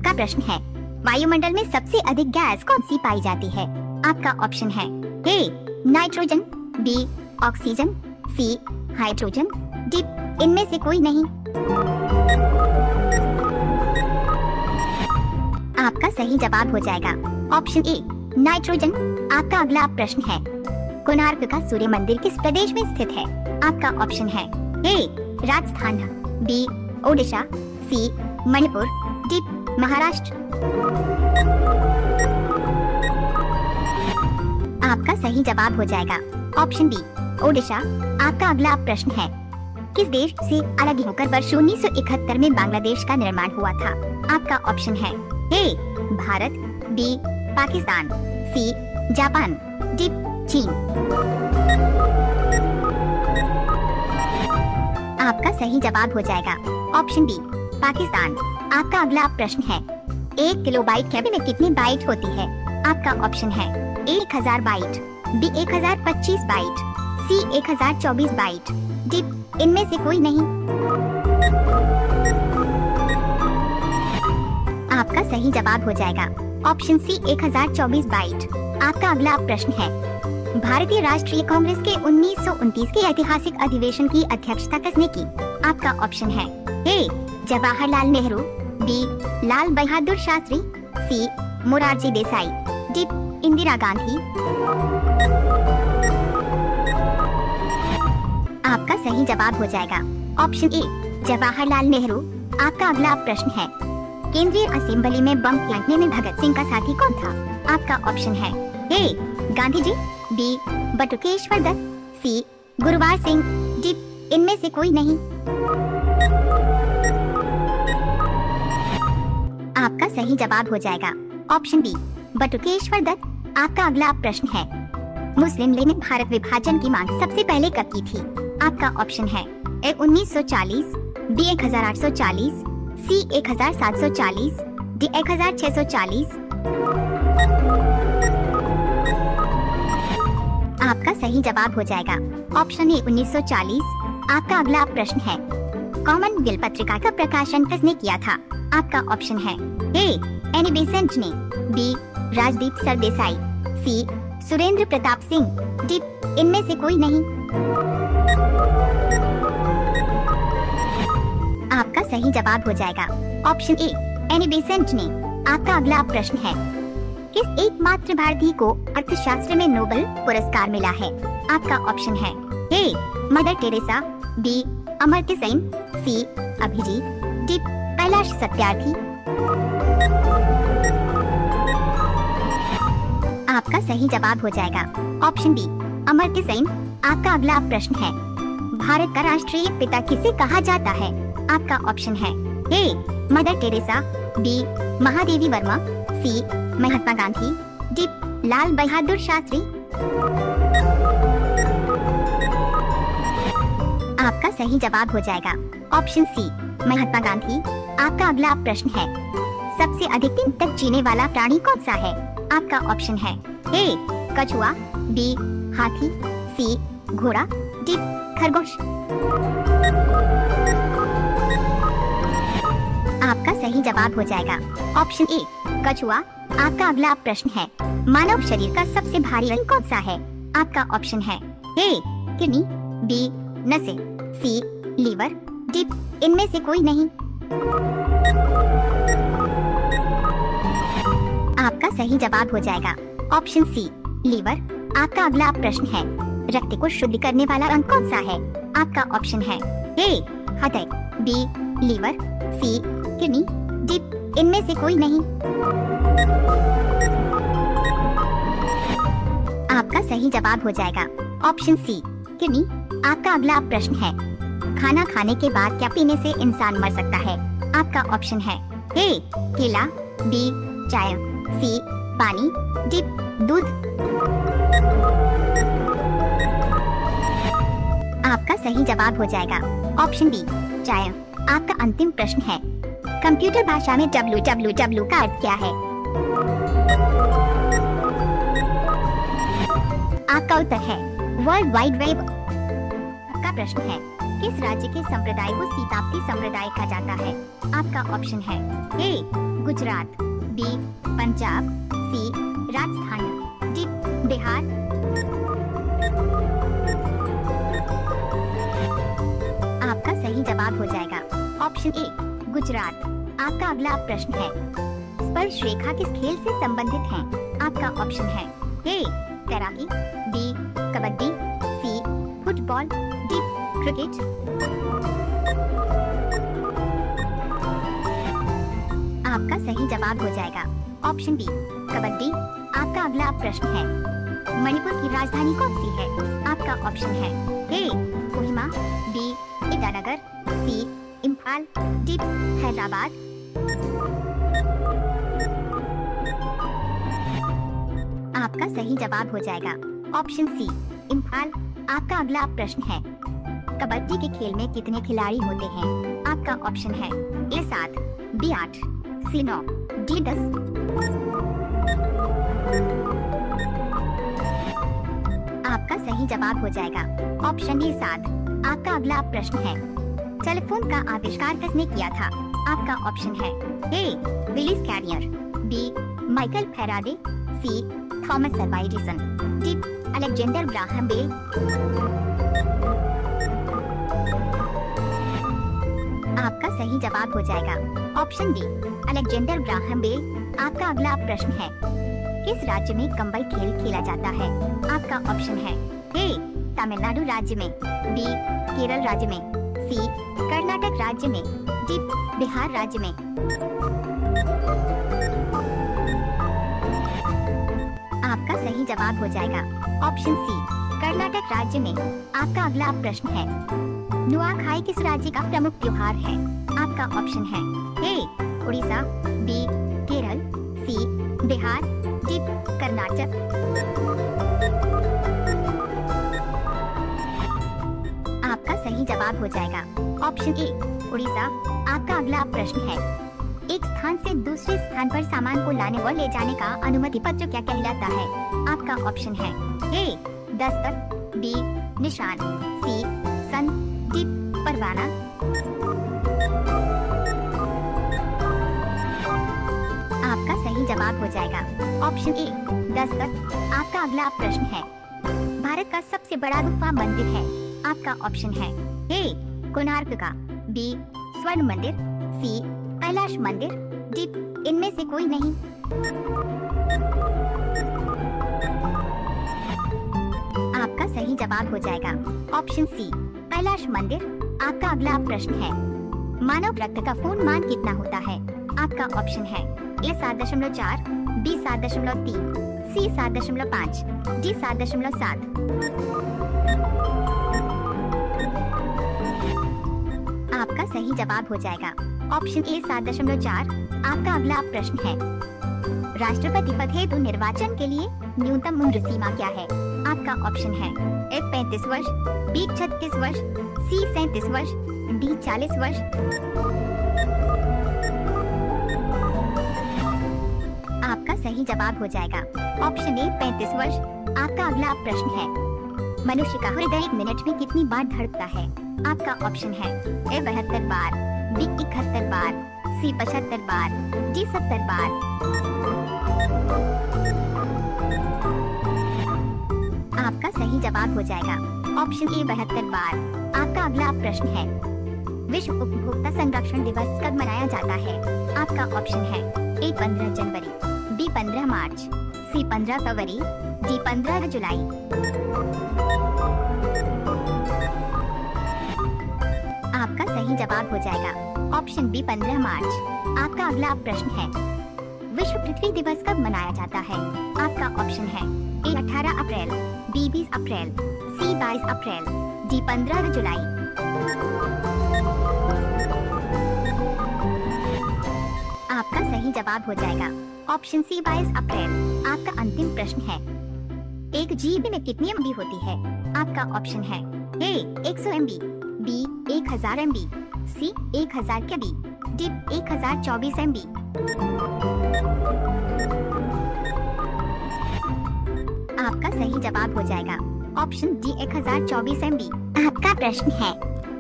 आपका प्रश्न है, वायुमंडल में सबसे अधिक गैस कौन सी पाई जाती है? आपका ऑप्शन है A nitrogen, B oxygen, C hydrogen, D इनमें से कोई नहीं। आपका सही जवाब हो जाएगा ऑप्शन ए नाइट्रोजन। आपका अगला प्रश्न है, कोणार्क का सूर्य मंदिर किस प्रदेश में स्थित है? आपका ऑप्शन है ए राजस्थान, बी ओडिशा, सी मणिपुर, डी महाराष्ट्र। आपका सही जवाब हो जाएगा ऑप्शन बी ओडिशा। आपका अगला प्रश्न है, किस देश से अलग होकर वर्ष 1971 में बांग्लादेश का निर्माण हुआ था? आपका ऑप्शन है A Bharat, B Pakistan, C Japan, D चीन। आपका सही जवाब हो जाएगा ऑप्शन बी पाकिस्तान। आपका अगला प्रश्न है, 1 किलोबाइट केबी में कितनी बाइट होती है? आपका ऑप्शन है ए 1000 बाइट, बी 1025 बाइट, सी 1024 बाइट, डी इनमें से कोई नहीं। आपका सही जवाब हो जाएगा ऑप्शन सी 1024 बाइट। आपका अगला प्रश्न है, भारतीय राष्ट्रीय कांग्रेस के 1929 के ऐतिहासिक अधिवेशन की अध्यक्षता किसने की? आपका ऑप्शन है ए जवाहरलाल नेहरू, बी लाल बहादुर शास्त्री, सी मोरारजी देसाई, डी इंदिरा गांधी। आपका सही जवाब हो जाएगा ऑप्शन ए जवाहरलाल नेहरू। आपका अगला प्रश्न है, केंद्रीय असेंबली में बम फेंकने में भगत सिंह का साथी कौन था? आपका ऑप्शन है ए गांधी जी, बी बटुकेश्वर दत्त, सी गुरबाज सिंह, डी इनमें से कोई नहीं। आपका सही जवाब हो जाएगा ऑप्शन बी बटुकेश्वर दत्त। आपका अगला प्रश्न है, मुस्लिम लीग ने भारत विभाजन की मांग सबसे पहले कब की थी? आपका ऑप्शन है ए 1940, बी 1840, सी 1740, डी 1640। आपका सही जवाब हो जाएगा ऑप्शन ए 1940। आपका अगला प्रश्न है, कॉमनवेल्थ पत्रिका का प्रकाशन किसने किया था? आपका ऑप्शन है ए एनी बेसेंट ने, बी राजदीप सरदेसाई, सी सुरेंद्र प्रताप सिंह, डी इनमें से कोई नहीं। आपका सही जवाब हो जाएगा ऑप्शन ए एनी बेसेंट ने। आपका अगला प्रश्न है, किस एकमात्र भारतीय को अर्थशास्त्र में नोबेल पुरस्कार मिला है? आपका ऑप्शन है A Mother Teresa, B Amartya Sen, C Abhijit, D Kailash Satyarthi. आपका सही जवाब हो जाएगा ऑप्शन बी अमर्त्य सेन। आपका अगला प्रश्न है, भारत का राष्ट्रीय पिता किसे कहा जाता है? आपका ऑप्शन है A Mother Teresa, B Mahadevi Verma, C Mahatma Gandhi, D Lal Bahadur Shastri. आपका सही जवाब हो जाएगा ऑप्शन सी महात्मा गांधी। आपका अगला प्रश्न है, सबसे अधिक दिन तक जीने वाला प्राणी कौन सा है? आपका ऑप्शन है ए कछुआ, बी हाथी, सी घोड़ा, डी खरगोश। आपका सही जवाब हो जाएगा ऑप्शन ए कछुआ। आपका अगला प्रश्न है, मानव शरीर का सबसे भारी अंग कौन सा है? आपका ऑप्शन है ए किडनी, बी नसें, सी लीवर, डी इनमें से कोई नहीं। आपका सही जवाब हो जाएगा ऑप्शन सी लीवर। आपका अगला प्रश्न है, रक्त को शुद्ध करने वाला अंग कौन सा है? आपका ऑप्शन है ए हृदय, B liver, C kidney, D इनमें से कोई नहीं। आपका सही जवाब हो जाएगा ऑप्शन सी किडनी। आपका अगला प्रश्न है, खाना खाने के बाद क्या पीने से इंसान मर सकता है? आपका ऑप्शन है ए केला, बी चाय, सी पानी, डी दूध। आपका सही जवाब हो जाएगा ऑप्शन बी चाय। आपका अंतिम प्रश्न है, कंप्यूटर भाषा में www का अर्थ क्या है? आपका उत्तर है वर्ल्ड वाइड वेब। आपका प्रश्न है, किस राज्य के संप्रदाय को सीतापति संप्रदाय कहा जाता है? आपका ऑप्शन है ए गुजरात, बी पंजाब, सी राजस्थान, डी बिहार। आपका सही जवाब हो जाएगा ऑप्शन ए गुजरात। आपका अगला प्रश्न है, स्पर्श रेखा किस खेल से संबंधित है? आपका ऑप्शन है ए तैराकी, B kabaddi, C football, D cricket. आपका सही जवाब हो जाएगा ऑप्शन बी कबड्डी। आपका अगला प्रश्न है, मणिपुर की राजधानी कौन सी है? आपका ऑप्शन है ए कोहिमा, बी ईटानगर, सी इम्फाल, डी हैदराबाद। आपका सही जवाब हो जाएगा ऑप्शन सी इम्फाल। आपका अगला प्रश्न है, कबड्डी के खेल में कितने खिलाड़ी होते हैं? आपका ऑप्शन है ए 7, बी 8, सी 9, डी 10। आपका सही जवाब हो जाएगा ऑप्शन ए 7। आपका अगला प्रश्न है, टेलीफोन का आविष्कार किसने किया था? आपका ऑप्शन है A Willis Carrier, B Michael Faraday, C Thomas Alva Edison, D Alexander Graham Bell. आपका सही जवाब हो जाएगा option D Alexander Graham Bell. आपका अगला प्रश्न है, किस राज्य में कंबल खेल खेला जाता है? आपका ऑप्शन है ए तमिलनाडु राज्य में, बी केरल राज्य में, सी कर्नाटक राज्य में, डी बिहार राज्य में। आपका सही जवाब हो जाएगा ऑप्शन सी कर्नाटक राज्य में। आपका अगला प्रश्न है, नुआखाई किस राज्य का प्रमुख त्योहार है? आपका ऑप्शन है ए उड़ीसा, बी केरल, सी बिहार, डी कर्नाटक। आपका सही जवाब हो जाएगा ऑप्शन ए उड़ीसा। आपका अगला प्रश्न है, एक स्थान से दूसरे स्थान पर सामान को लाने व ले जाने का अनुमति पत्र क्या कहलाता है? आपका ऑप्शन है ए दस्तक, बी निशान, सी सन, डी परवाना। आपका सही जवाब हो जाएगा ऑप्शन ए दस्तक। आपका अगला प्रश्न है, भारत का सबसे बड़ा गुफा मंदिर है? आपका ऑप्शन है ए कोणार्क का, बी स्वर्ण मंदिर, सी कैलाश मंदिर, डी इनमें से कोई नहीं। आपका सही जवाब हो जाएगा ऑप्शन सी कैलाश मंदिर। आपका अगला प्रश्न है, मानव रक्त का पूर्णांक कितना होता है? आपका ऑप्शन है ए 7.4, बी 7.3, सी 7.5, डी 7.7। आपका सही जवाब हो जाएगा ऑप्शन ए 7.4। आपका अगला प्रश्न है, राष्ट्रपति पद हेतु निर्वाचन के लिए न्यूनतम उम्र सीमा क्या है? आपका ऑप्शन है ए 35 वर्ष, बी 36 वर्ष, सी 37 वर्ष, डी 40 वर्ष। आपका सही जवाब हो जाएगा ऑप्शन ए 35 वर्ष। आपका अगला प्रश्न है, मनुष्य का हृदय एक मिनट में कितनी बार धड़कता है? आपका ऑप्शन है ए 72 बार, बी 71 बार, सी 75 बार, डी 70 बार। आपका सही जवाब हो जाएगा ऑप्शन ए 72 बार। आपका अगला प्रश्न है, विश्व उपभोक्ता संरक्षण दिवस कब मनाया जाता है? आपका ऑप्शन है ए 15 जनवरी, बी 15 मार्च, सी 15 फरवरी, डी 15 जुलाई। आपका सही जवाब हो जाएगा ऑप्शन बी 15 मार्च। आपका अगला प्रश्न है, विश्व पृथ्वी दिवस कब मनाया जाता है? आपका ऑप्शन है ए 18 अप्रैल, बी 20 अप्रैल, सी 22 अप्रैल, डी 15 जुलाई। आपका सही जवाब हो जाएगा ऑप्शन सी 22 अप्रैल। आपका अंतिम प्रश्न है, एक जीबी में कितनी एमबी होती है? आपका ऑप्शन है ए 100 एमबी, बी 1000 एमबी, सी 1000 केबी, डी 1024 एमबी। आपका सही जवाब हो जाएगा ऑप्शन डी 1024 एमबी। आपका प्रश्न है,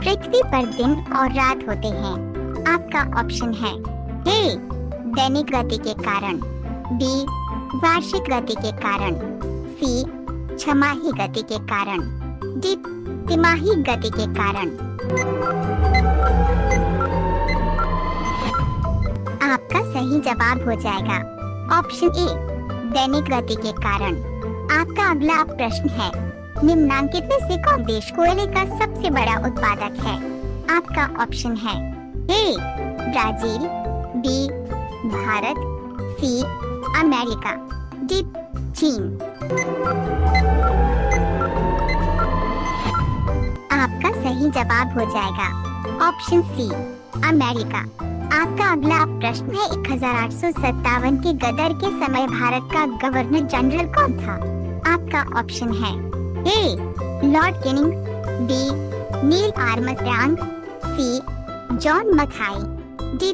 पृथ्वी पर दिन और रात होते हैं? आपका ऑप्शन है ए दैनिक गति के कारण, बी वार्षिक गति के कारण, सी छमाही गति के कारण, डी तिमाही गति के कारण। आपका सही जवाब हो जाएगा ऑप्शन ए दैनिक गति के कारण। आपका अगला प्रश्न है, निम्नांकित में से कौन देश कोयले का सबसे बड़ा उत्पादक है? आपका ऑप्शन है A Brazil, B Bharat, C America, D चीन। आपका सही जवाब हो जाएगा ऑप्शन सी अमेरिका। आपका अगला प्रश्न है, 1857 के गदर के समय भारत का गवर्नर जनरल कौन था? आपका ऑप्शन है A Lord Canning, B Neil Armstrong, C John Mathai, D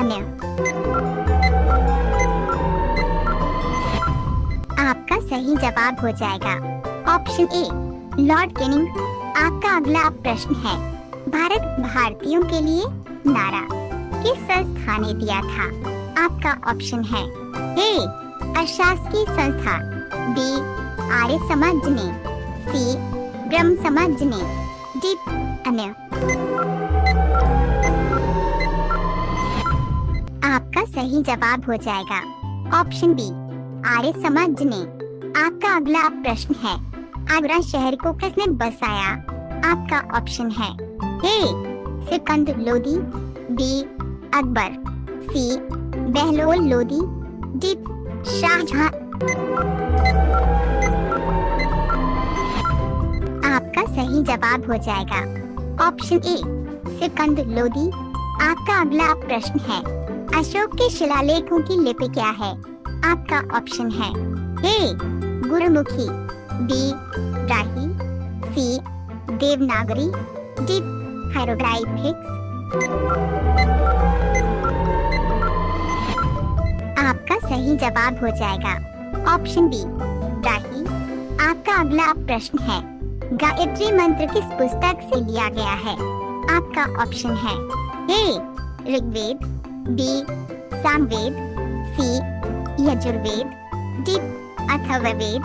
अन्य। आपका सही जवाब हो जाएगा ऑप्शन ए लॉर्ड कैनिंग। आपका अगला प्रश्न है, भारत भारतीयों के लिए नारा किस संस्था ने दिया था? आपका ऑप्शन है ए अशासकीय संस्था, बी आर्य समाज ने, सी ब्रह्म समाज ने, डी अन्य। आपका सही जवाब हो जाएगा ऑप्शन बी आर्य समाज ने। आपका अगला प्रश्न है, आगरा शहर को किसने बसाया? आपका ऑप्शन है ए सिकंदर लोदी, बी अकबर, सी बहलोल लोदी, डी शाहजहां। आपका सही जवाब हो जाएगा ऑप्शन ए सिकंदर लोदी। आपका अगला प्रश्न है, अशोक के शिलालेखों की लिपि क्या है? आपका ऑप्शन है ए गुरुमुखी, बी ब्राही, सी देवनागरी, डी हायरोग्राइफिक्स। आपका सही जवाब हो जाएगा ऑप्शन बी ब्राही। आपका अगला प्रश्न है, गायत्री मंत्र किस पुस्तक से लिया गया है? आपका ऑप्शन है ए ऋग्वेद, बी सामवेद, सी यजुर्वेद, डी अथर्ववेद।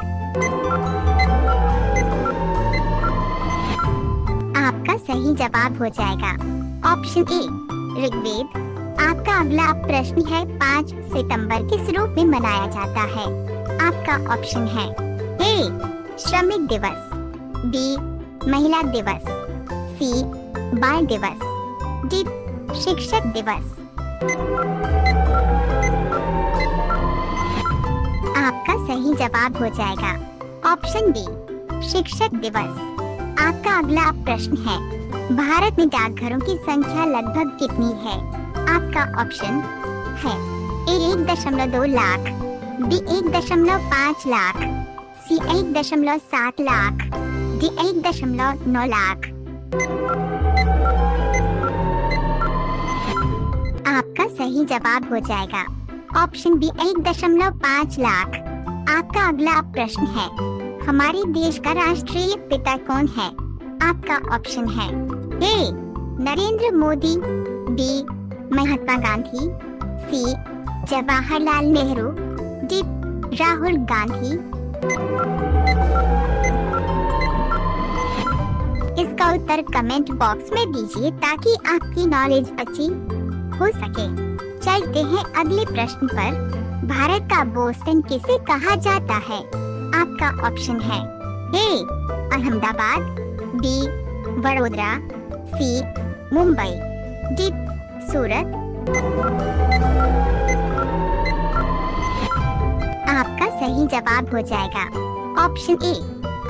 आपका सही जवाब हो जाएगा ऑप्शन ए ऋग्वेद। आपका अगला प्रश्न है, 5 सितंबर किस रूप में मनाया जाता है? आपका ऑप्शन है ए श्रमिक दिवस, बी महिला दिवस, सी बाल दिवस, डी शिक्षक दिवस। आपका सही जवाब हो जाएगा ऑप्शन डी शिक्षक दिवस। आपका अगला प्रश्न है, भारत में डाकघरों की संख्या लगभग कितनी है? आपका ऑप्शन है ए 1.2 लाख, बी 1.5 लाख, सी 1.7 लाख, डी 1.9 लाख। आपका सही जवाब हो जाएगा ऑप्शन बी 1.5 लाख। आपका अगला प्रश्न है, हमारे देश का राष्ट्रीय पिता कौन है? आपका ऑप्शन है ए नरेंद्र मोदी, बी महात्मा गांधी, सी जवाहरलाल नेहरू, डी राहुल गांधी। इसका उत्तर कमेंट बॉक्स में दीजिए ताकि आपकी नॉलेज अच्छी हो सके। चलते हैं अगले प्रश्न पर, भारत का बोस्टन किसे कहा जाता है? आपका ऑप्शन है ए अहमदाबाद, बी वडोदरा, सी मुंबई, डी सूरत। आपका सही जवाब हो जाएगा ऑप्शन ए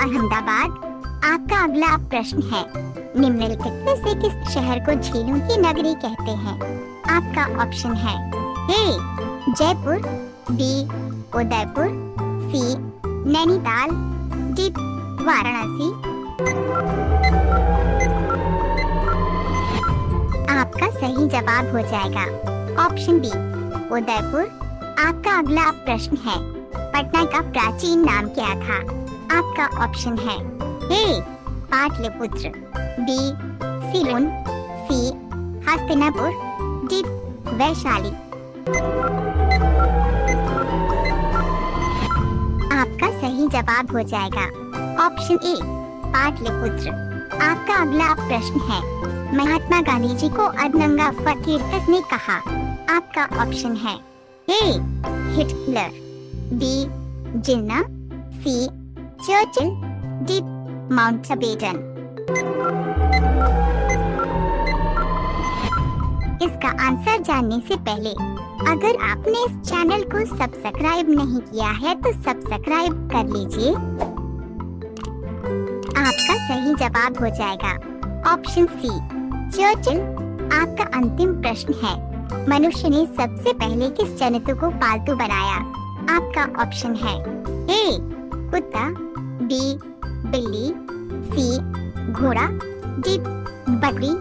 अहमदाबाद। आपका अगला प्रश्न है, निम्नलिखित में से किस शहर को झीलों की नगरी कहते हैं? आपका ऑप्शन है ए जयपुर, बी उदयपुर, सी नैनीताल, डी वाराणसी। आपका सही जवाब हो जाएगा ऑप्शन बी उदयपुर। आपका अगला प्रश्न है, पटना का प्राचीन नाम क्या था? आपका ऑप्शन है ए पाटलिपुत्र, बी सिलोन, सी हस्तिनापुर, डी वैशाली। आपका सही जवाब हो जाएगा ऑप्शन ए पाटलिपुत्र। आपका अगला प्रश्न है, महात्मा गांधी जी को अदनंगा फकीर किसने कहा? आपका ऑप्शन है A Hitler, B Jinnah, C Churchill, D Mountbatten. इसका आंसर जानने से पहले अगर आपने इस चैनल को सब्सक्राइब नहीं किया है तो सब्सक्राइब कर लीजिए। आपका सही जवाब हो जाएगा ऑप्शन सी चर्चिल। आपका अंतिम प्रश्न है, मनुष्य ने सबसे पहले किस जंतु को पालतू बनाया? आपका ऑप्शन है ए कुत्ता, बी बिल्ली, सी घोड़ा, डी बकरी।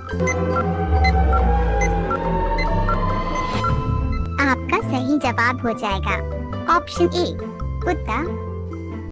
आपका सही जवाब हो जाएगा ऑप्शन ए कुत्ता।